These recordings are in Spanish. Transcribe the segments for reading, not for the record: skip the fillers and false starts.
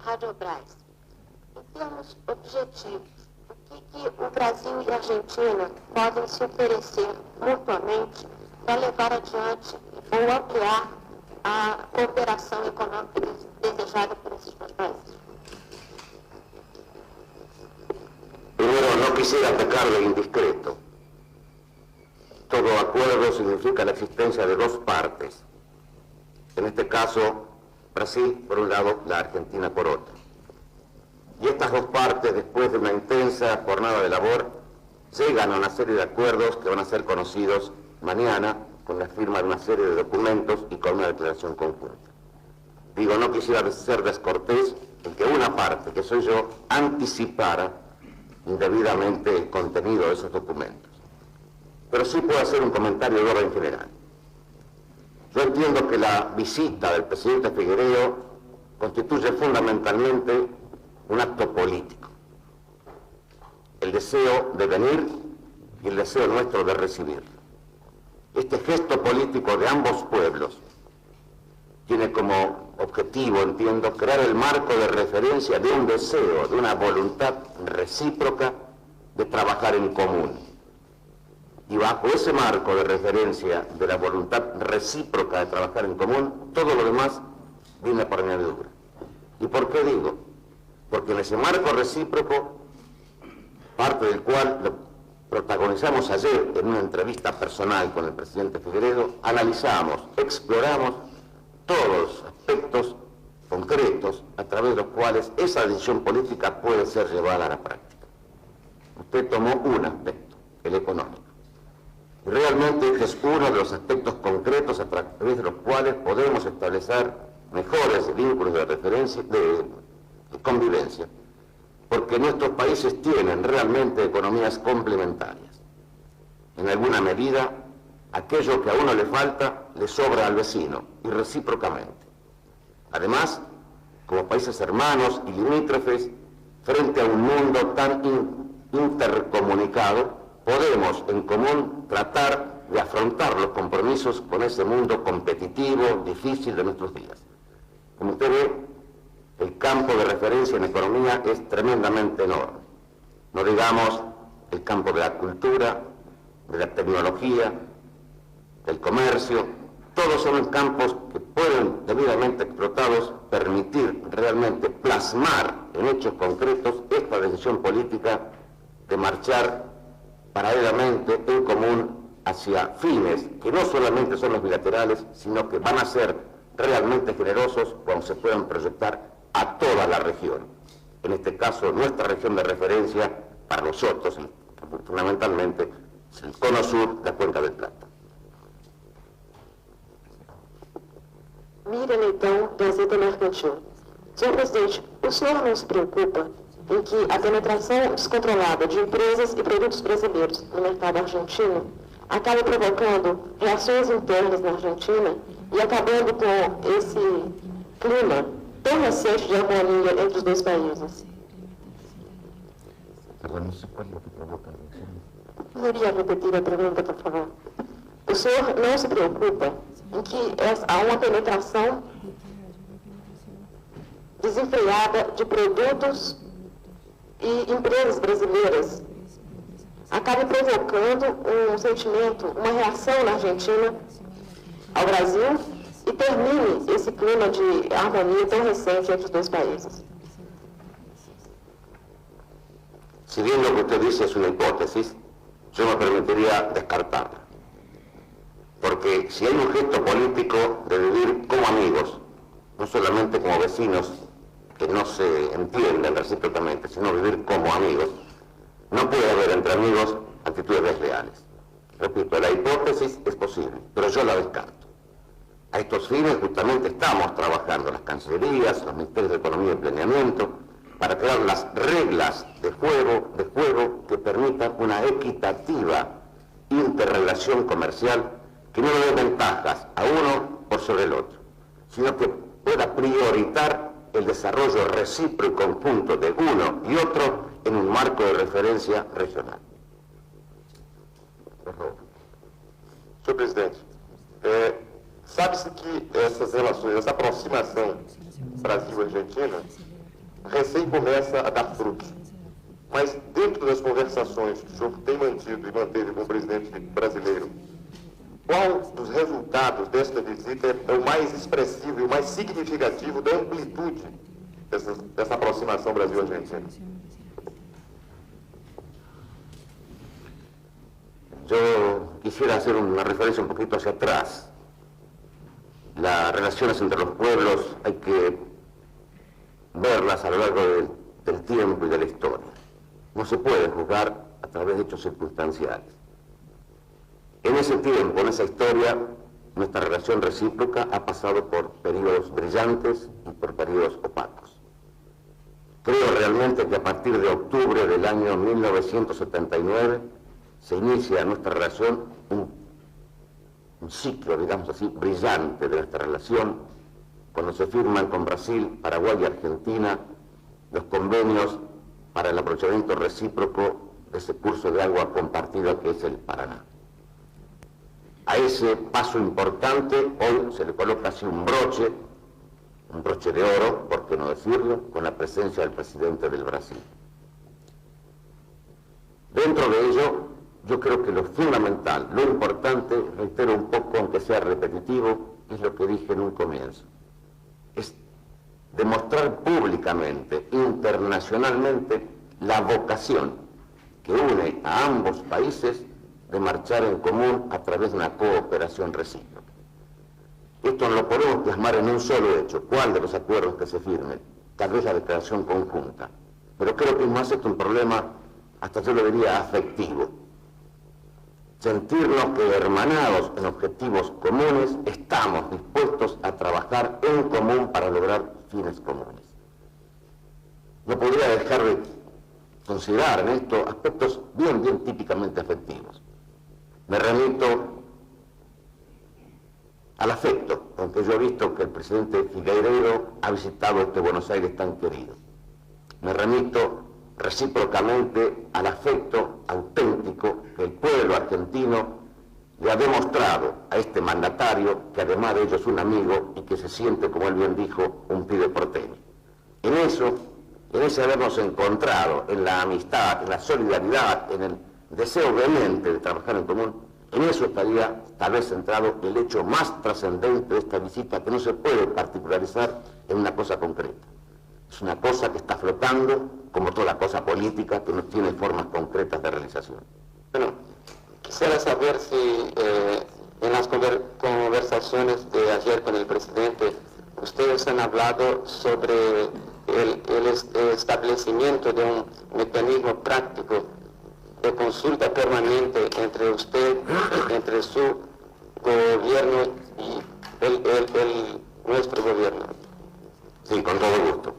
Radiobras. Em termos objetivos, o que o Brasil e a Argentina podem se oferecer mutuamente para levar adiante ou ampliar a cooperação econômica desejada por esses dois países? Primero, no quisiera pecar de indiscreto. Todo acuerdo significa la existencia de dos partes. En este caso, Brasil por un lado, la Argentina por otro. Y estas dos partes, después de una intensa jornada de labor, llegan a una serie de acuerdos que van a ser conocidos mañana con la firma de una serie de documentos y con una declaración conjunta. Digo, no quisiera ser descortés en que una parte, que soy yo, anticipara indebidamente el contenido de esos documentos. Pero sí puedo hacer un comentario de orden general. Yo entiendo que la visita del presidente Figueiredo constituye fundamentalmente un acto político. El deseo de venir y el deseo nuestro de recibirlo. Este gesto político de ambos pueblos tiene como objetivo, entiendo, crear el marco de referencia de un deseo, de una voluntad recíproca de trabajar en común. Y bajo ese marco de referencia de la voluntad recíproca de trabajar en común, todo lo demás viene por añadidura. ¿Y por qué digo? Porque en ese marco recíproco, parte del cual lo protagonizamos ayer en una entrevista personal con el presidente Figueiredo, analizamos, exploramos todos los aspectos concretos a través de los cuales esa decisión política puede ser llevada a la práctica. Usted tomó un aspecto, el económico. Y realmente este es uno de los aspectos concretos a través de los cuales podemos establecer mejores vínculos de referencia, de convivencia, porque nuestros países tienen realmente economías complementarias. En alguna medida, aquello que a uno le falta, le sobra al vecino, y recíprocamente. Además, como países hermanos y limítrofes, frente a un mundo tan intercomunicado, podemos en común tratar de afrontar los compromisos con ese mundo competitivo, difícil de nuestros días. Como usted ve, el campo de referencia en economía es tremendamente enorme. No digamos el campo de la cultura, de la tecnología, del comercio. Todos son campos que pueden, debidamente explotados, permitir realmente plasmar en hechos concretos esta decisión política de marchar paralelamente en común hacia fines que no solamente son los bilaterales, sino que van a ser realmente generosos cuando se puedan proyectar a toda la región. En este caso, nuestra región de referencia, para nosotros, fundamentalmente, es el cono sur, la Cuenca del Plata. Mira Leitão, Gazeta Mercantil. Senhor presidente, o senhor não se preocupa em que a penetração descontrolada de empresas e produtos brasileiros no mercado argentino acabe provocando reações internas na Argentina e acabando com esse clima tão recente de harmonia entre os dois países? Poderia repetir a pergunta, por favor? O senhor não se preocupa em que há uma penetração desenfreada de produtos e empresas brasileiras acabe provocando um sentimento, uma reação na Argentina ao Brasil e termine esse clima de harmonia tão recente entre os dois países? Si bien lo que usted dice es una hipótesis, yo me permitiría descartarla. Porque si hay un gesto político de vivir como amigos, no solamente como vecinos que no se entienden recíprocamente, sino vivir como amigos, no puede haber entre amigos actitudes desleales. Repito, la hipótesis es posible, pero yo la descarto. A estos fines justamente estamos trabajando las cancillerías, los ministerios de Economía y Planeamiento, para crear las reglas de juego que permitan una equitativa interrelación comercial que no le dé ventajas a uno por sobre el otro, sino que pueda prioritar el desarrollo recíproco y conjunto de uno y otro en un marco de referencia regional. Senhor presidente, sabe-se que essas relações, essa aproximação Brasil-Argentina recém começa a dar frutos. Mas dentro das conversações que o senhor tem mantido e manteve com o presidente brasileiro, qual dos resultados desta visita é o mais expressivo e o mais significativo da amplitude dessa aproximação Brasil-Argentina? Yo quisiera hacer una referencia un poquito hacia atrás. Las relaciones entre los pueblos hay que verlas a lo largo del tiempo y de la historia. No se puede juzgar a través de hechos circunstanciales. En ese tiempo, en esa historia, nuestra relación recíproca ha pasado por periodos brillantes y por periodos opacos. Creo realmente que a partir de octubre del año 1979 se inicia en nuestra relación un ciclo, digamos así, brillante de nuestra relación, cuando se firman con Brasil, Paraguay y Argentina los convenios para el aprovechamiento recíproco de ese curso de agua compartida que es el Paraná. A ese paso importante hoy se le coloca así un broche de oro, por qué no decirlo, con la presencia del presidente del Brasil. Dentro de ello, yo creo que lo fundamental, lo importante, reitero un poco, aunque sea repetitivo, es lo que dije en un comienzo. Es demostrar públicamente, internacionalmente, la vocación que une a ambos países de marchar en común a través de una cooperación recíproca. Esto no lo podemos plasmar en un solo hecho. ¿Cuál de los acuerdos que se firmen? Tal vez la declaración conjunta. Pero creo que es más esto un problema, hasta yo lo diría, afectivo. Sentirnos que hermanados en objetivos comunes estamos dispuestos a trabajar en común para lograr fines comunes. No podría dejar de considerar en esto aspectos bien típicamente afectivos. Me remito al afecto, aunque yo he visto que el presidente Figueiredo ha visitado este Buenos Aires tan querido. Me remito recíprocamente al afecto auténtico que el pueblo argentino le ha demostrado a este mandatario, que además de ello es un amigo y que se siente, como él bien dijo, un pibe porteño. En ese habernos encontrado, en la amistad, en la solidaridad, en el deseo vehemente de trabajar en común, en eso estaría tal vez centrado el hecho más trascendente de esta visita, que no se puede particularizar en una cosa concreta. Es una cosa que está flotando, como toda cosa política, que no tiene formas concretas de realización. Bueno, quisiera saber si en las conversaciones de ayer con el presidente, ustedes han hablado sobre el establecimiento de un mecanismo práctico de consulta permanente entre usted, entre su gobierno y nuestro gobierno. Sí, con todo gusto.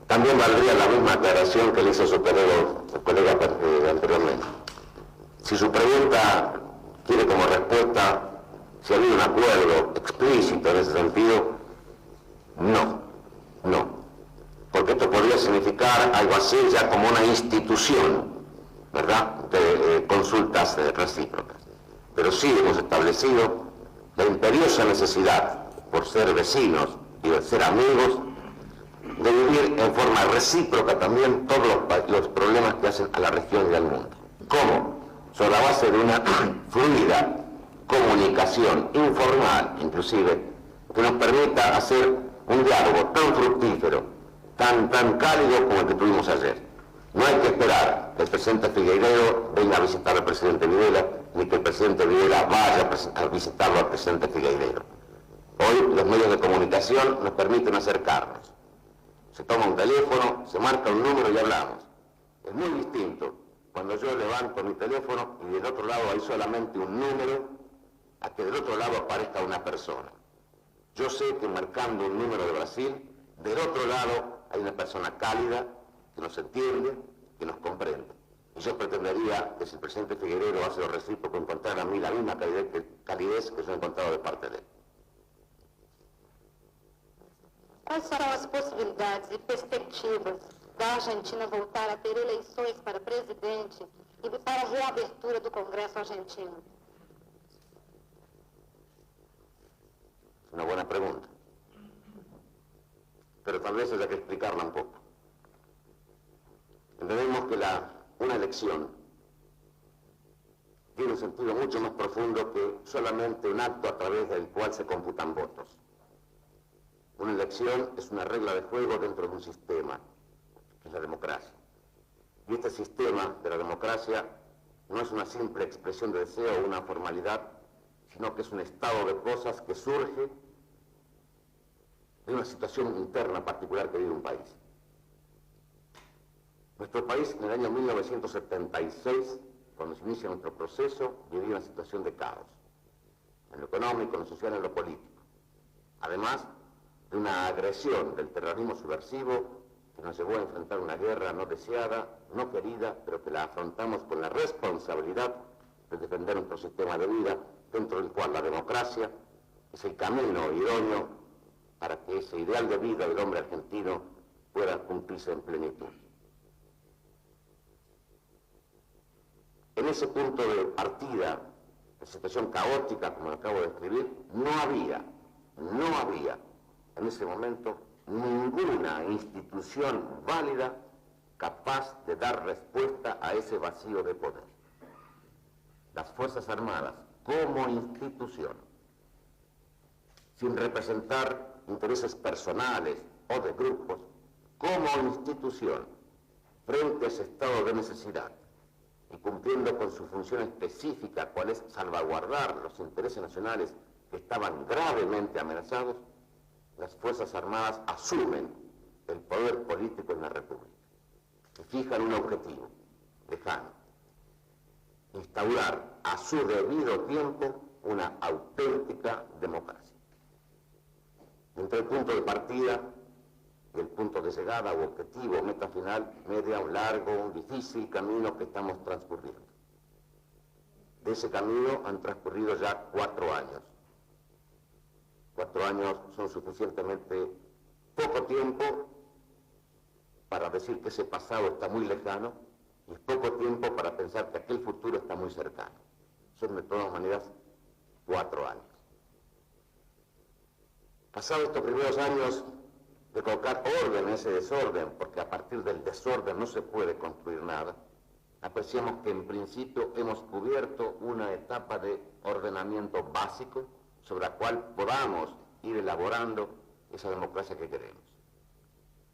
También valdría la misma aclaración que le hizo su colega anteriormente. Si su pregunta quiere como respuesta si ha habido un acuerdo explícito en ese sentido, no. Porque esto podría significar algo así ya como una institución, ¿verdad?, de consultas recíprocas. Pero sí hemos establecido la imperiosa necesidad, por ser vecinos y de ser amigos, de vivir en forma recíproca también todos los problemas que hacen a la región y al mundo. ¿Cómo? Sobre la base de una fluida comunicación informal, inclusive, que nos permita hacer un diálogo tan fructífero, tan cálido como el que tuvimos ayer. No hay que esperar que el presidente Figueiredo venga a visitar al presidente Videla, ni que el presidente Videla vaya a visitarlo al presidente Figueiredo. Hoy los medios de comunicación nos permiten acercarnos. Se toma un teléfono, se marca un número y hablamos. Es muy distinto cuando yo levanto mi teléfono y del otro lado hay solamente un número, a que del otro lado aparezca una persona. Yo sé que marcando un número de Brasil, del otro lado hay una persona cálida que nos entiende, que nos comprende. Y yo pretendería que si el presidente Figueiredo hace lo recíproco, encontrar a mí la misma calidez que yo he encontrado de parte de él. Quais serão as possibilidades e perspectivas da Argentina voltar a ter eleições para presidente e para a reabertura do Congresso argentino? Una buena pregunta. pero tal vez haya que explicarla un poco. Entendemos que una elección tiene un sentido mucho más profundo que solamente un acto a través del cual se computan votos. Una elección es una regla de juego dentro de un sistema, que es la democracia. Y este sistema de la democracia no es una simple expresión de deseo o una formalidad, sino que es un estado de cosas que surge de una situación interna particular que vive un país. Nuestro país, en el año 1976, cuando se inicia nuestro proceso, vivía una situación de caos, en lo económico, en lo social, en lo político. Además de una agresión del terrorismo subversivo que nos llevó a enfrentar una guerra no deseada, no querida, pero que la afrontamos con la responsabilidad de defender nuestro sistema de vida, dentro del cual la democracia es el camino idóneo para que ese ideal de vida del hombre argentino pueda cumplirse en plenitud. En ese punto de partida, de situación caótica, como lo acabo de describir, no había en ese momento ninguna institución válida capaz de dar respuesta a ese vacío de poder. Las Fuerzas Armadas, como institución, sin representar intereses personales o de grupos, como institución, frente a ese estado de necesidad y cumpliendo con su función específica, cual es salvaguardar los intereses nacionales que estaban gravemente amenazados, las Fuerzas Armadas asumen el poder político en la República y fijan un objetivo lejano: instaurar a su debido tiempo una auténtica democracia. Entre el punto de partida y el punto de llegada o objetivo, meta final, media un largo, un difícil camino que estamos transcurriendo. De ese camino han transcurrido ya 4 años. 4 años son suficientemente poco tiempo para decir que ese pasado está muy lejano y es poco tiempo para pensar que aquel futuro está muy cercano. Son de todas maneras 4 años. Pasados estos primeros años de colocar orden en ese desorden, porque a partir del desorden no se puede construir nada, apreciamos que en principio hemos cubierto una etapa de ordenamiento básico sobre la cual podamos ir elaborando esa democracia que queremos.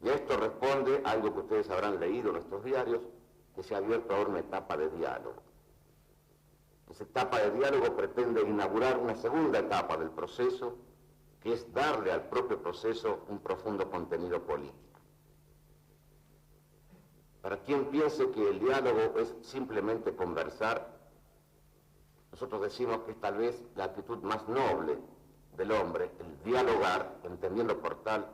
Y a esto responde algo que ustedes habrán leído en nuestros diarios, que se ha abierto ahora una etapa de diálogo. Esa etapa de diálogo pretende inaugurar una segunda etapa del proceso, que es darle al propio proceso un profundo contenido político. Para quien piense que el diálogo es simplemente conversar, nosotros decimos que es tal vez la actitud más noble del hombre, el dialogar, entendiendo por tal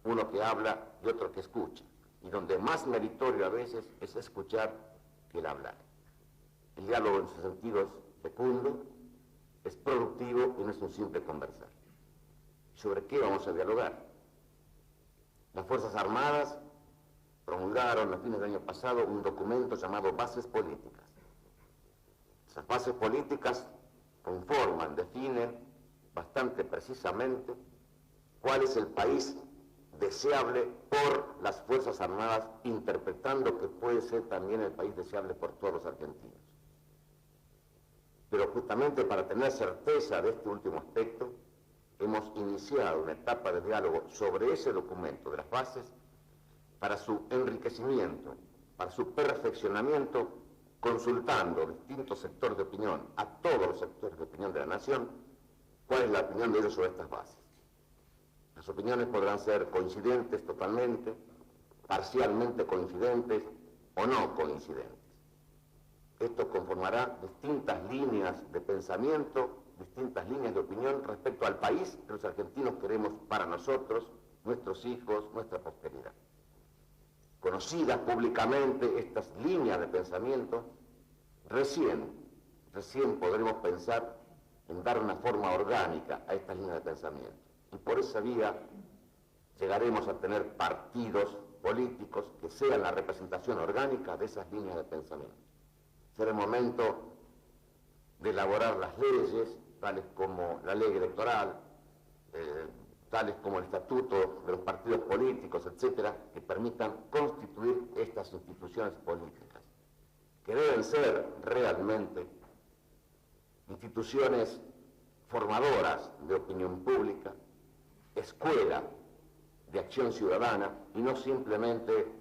uno que habla y otro que escucha, y donde más meritorio a veces es escuchar que el hablar. El diálogo en su sentido es fecundo, es productivo y no es un simple conversar. ¿Sobre qué vamos a dialogar? Las Fuerzas Armadas promulgaron a fines del año pasado un documento llamado Bases Políticas. Esas bases políticas conforman, definen bastante precisamente cuál es el país deseable por las Fuerzas Armadas, interpretando que puede ser también el país deseable por todos los argentinos. Pero justamente para tener certeza de este último aspecto, hemos iniciado una etapa de diálogo sobre ese documento de las bases para su enriquecimiento, para su perfeccionamiento, consultando distintos sectores de opinión, a todos los sectores de opinión de la nación, cuál es la opinión de ellos sobre estas bases. Las opiniones podrán ser coincidentes totalmente, parcialmente coincidentes o no coincidentes. Esto conformará distintas líneas de pensamiento, distintas líneas de opinión respecto al país que los argentinos queremos para nosotros, nuestros hijos, nuestra posteridad. Conocidas públicamente estas líneas de pensamiento, recién podremos pensar en dar una forma orgánica a estas líneas de pensamiento. Y por esa vía llegaremos a tener partidos políticos que sean la representación orgánica de esas líneas de pensamiento. Será el momento de elaborar las leyes, tales como la ley electoral, tales como el estatuto de los partidos políticos, etcétera, que permitan constituir estas instituciones políticas, que deben ser realmente instituciones formadoras de opinión pública, escuela de acción ciudadana y no simplemente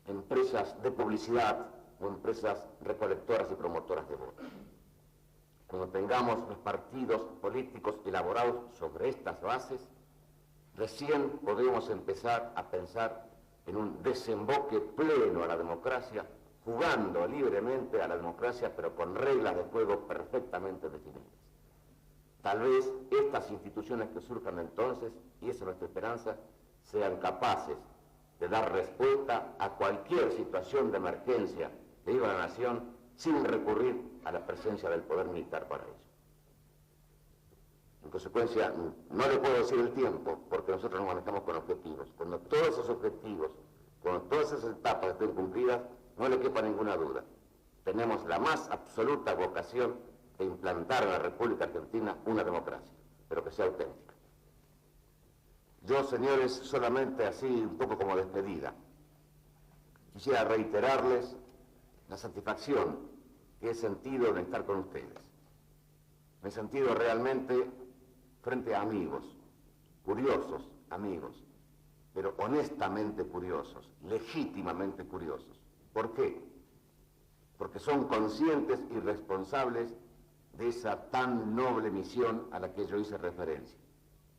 empresas de publicidad o empresas recolectoras y promotoras de votos. Cuando tengamos los partidos políticos elaborados sobre estas bases, recién podemos empezar a pensar en un desemboque pleno a la democracia, jugando libremente a la democracia, pero con reglas de juego perfectamente definidas. Tal vez estas instituciones que surjan entonces, y esa es nuestra esperanza, sean capaces de dar respuesta a cualquier situación de emergencia que viva la nación sin recurrir a la presencia del poder militar para ello. En consecuencia, no le puedo decir el tiempo, porque nosotros nos manejamos con objetivos. Cuando todos esos objetivos, cuando todas esas etapas estén cumplidas, no le quepa ninguna duda. Tenemos la más absoluta vocación de implantar en la República Argentina una democracia, pero que sea auténtica. Yo, señores, solamente así, un poco como despedida, quisiera reiterarles la satisfacción que he sentido en estar con ustedes. Me he sentido realmente frente a amigos, curiosos amigos, pero honestamente curiosos, legítimamente curiosos. ¿Por qué? Porque son conscientes y responsables de esa tan noble misión a la que yo hice referencia.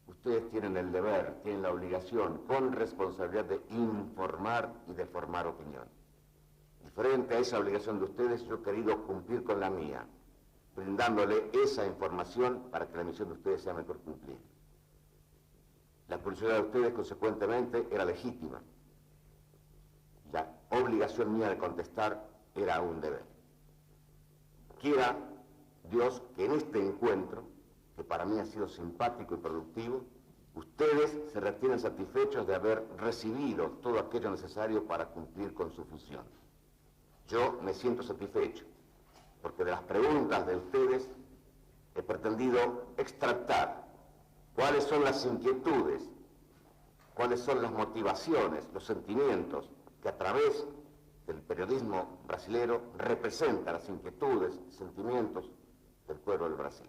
Ustedes tienen el deber, tienen la obligación, con responsabilidad de informar y de formar opinión. Y frente a esa obligación de ustedes, yo he querido cumplir con la mía, brindándole esa información para que la misión de ustedes sea mejor cumplida. La curiosidad de ustedes, consecuentemente, era legítima. La obligación mía de contestar era un deber. Quiera Dios que en este encuentro, que para mí ha sido simpático y productivo, ustedes se retienen satisfechos de haber recibido todo aquello necesario para cumplir con su función. Yo me siento satisfecho, porque de las preguntas de ustedes he pretendido extractar cuáles son las inquietudes, cuáles son las motivaciones, los sentimientos que a través del periodismo brasilero representan las inquietudes, sentimientos del pueblo del Brasil.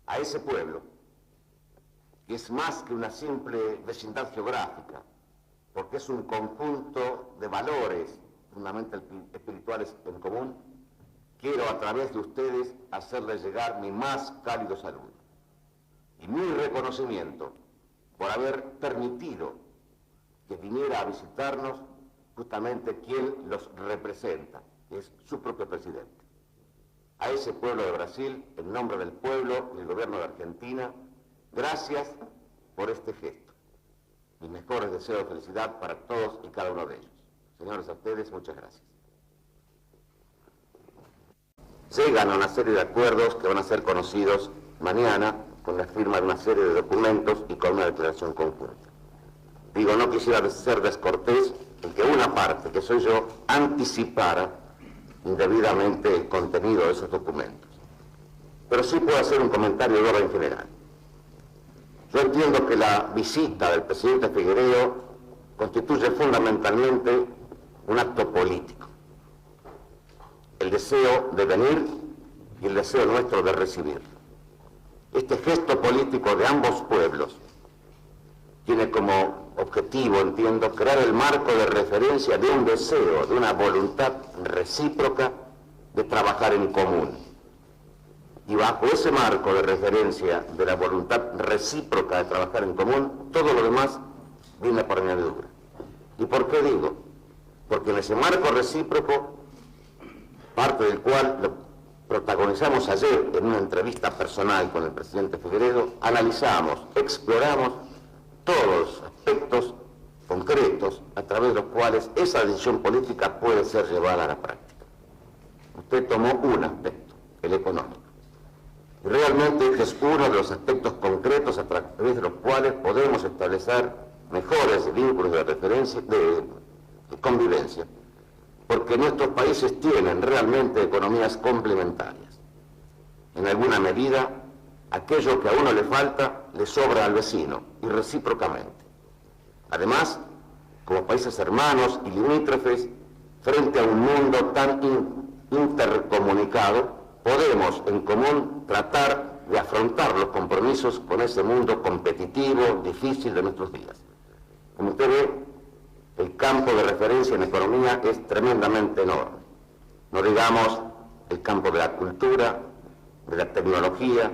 A ese pueblo, que es más que una simple vecindad geográfica, porque es un conjunto de valores fundamentalmente espirituales en común, quiero a través de ustedes hacerles llegar mi más cálido saludo y mi reconocimiento por haber permitido que viniera a visitarnos justamente quien los representa, que es su propio presidente. A ese pueblo de Brasil, en nombre del pueblo y del gobierno de Argentina, gracias por este gesto. Mis mejores deseos de felicidad para todos y cada uno de ellos. Señores, a ustedes, muchas gracias. Llegan a una serie de acuerdos que van a ser conocidos mañana con la firma de una serie de documentos y con una declaración conjunta. Digo, no quisiera ser descortés en que una parte, que soy yo, anticipara indebidamente el contenido de esos documentos. Pero sí puedo hacer un comentario de orden general. Yo entiendo que la visita del presidente Figueiredo constituye fundamentalmente un acto político. El deseo de venir y el deseo nuestro de recibir. Este gesto político de ambos pueblos tiene como objetivo, entiendo, crear el marco de referencia de un deseo, de una voluntad recíproca de trabajar en común. Y bajo ese marco de referencia de la voluntad recíproca de trabajar en común, todo lo demás viene por añadidura. ¿Y por qué digo? Porque en ese marco recíproco, parte del cual lo protagonizamos ayer en una entrevista personal con el presidente Figueiredo, analizamos, exploramos todos los aspectos concretos a través de los cuales esa decisión política puede ser llevada a la práctica. Usted tomó un aspecto, el económico. Y realmente este es uno de los aspectos concretos a través de los cuales podemos establecer mejores vínculos de referencia, de convivencia, porque nuestros países tienen realmente economías complementarias. En alguna medida, aquello que a uno le falta le sobra al vecino y recíprocamente. Además, como países hermanos y limítrofes, frente a un mundo tan intercomunicado, podemos en común tratar de afrontar los compromisos con ese mundo competitivo, difícil de nuestros días. Como usted ve, el campo de referencia en economía es tremendamente enorme. No digamos el campo de la cultura, de la tecnología,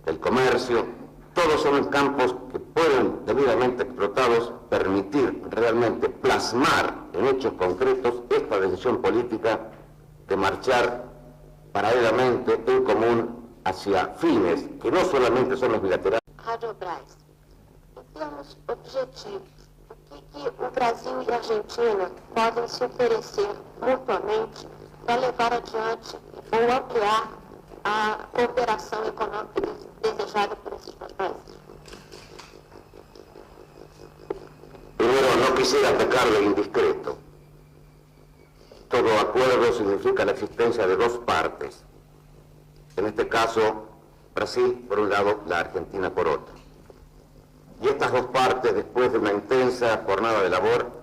del comercio. Todos son campos que pueden, debidamente explotados, permitir realmente plasmar en hechos concretos esta decisión política de marchar paralelamente en común hacia fines que no solamente son los bilaterales. Radiobras, em termos objetivos, o que o Brasil e a Argentina podem se oferecer mutuamente para levar adiante ou ampliar a cooperação econômica desejada por esses dois países? Primero, no quisiera pecar de indiscreto. Todo acuerdo significa la existencia de dos partes. En este caso, Brasil por un lado, la Argentina por otro. Y estas dos partes, después de una intensa jornada de labor,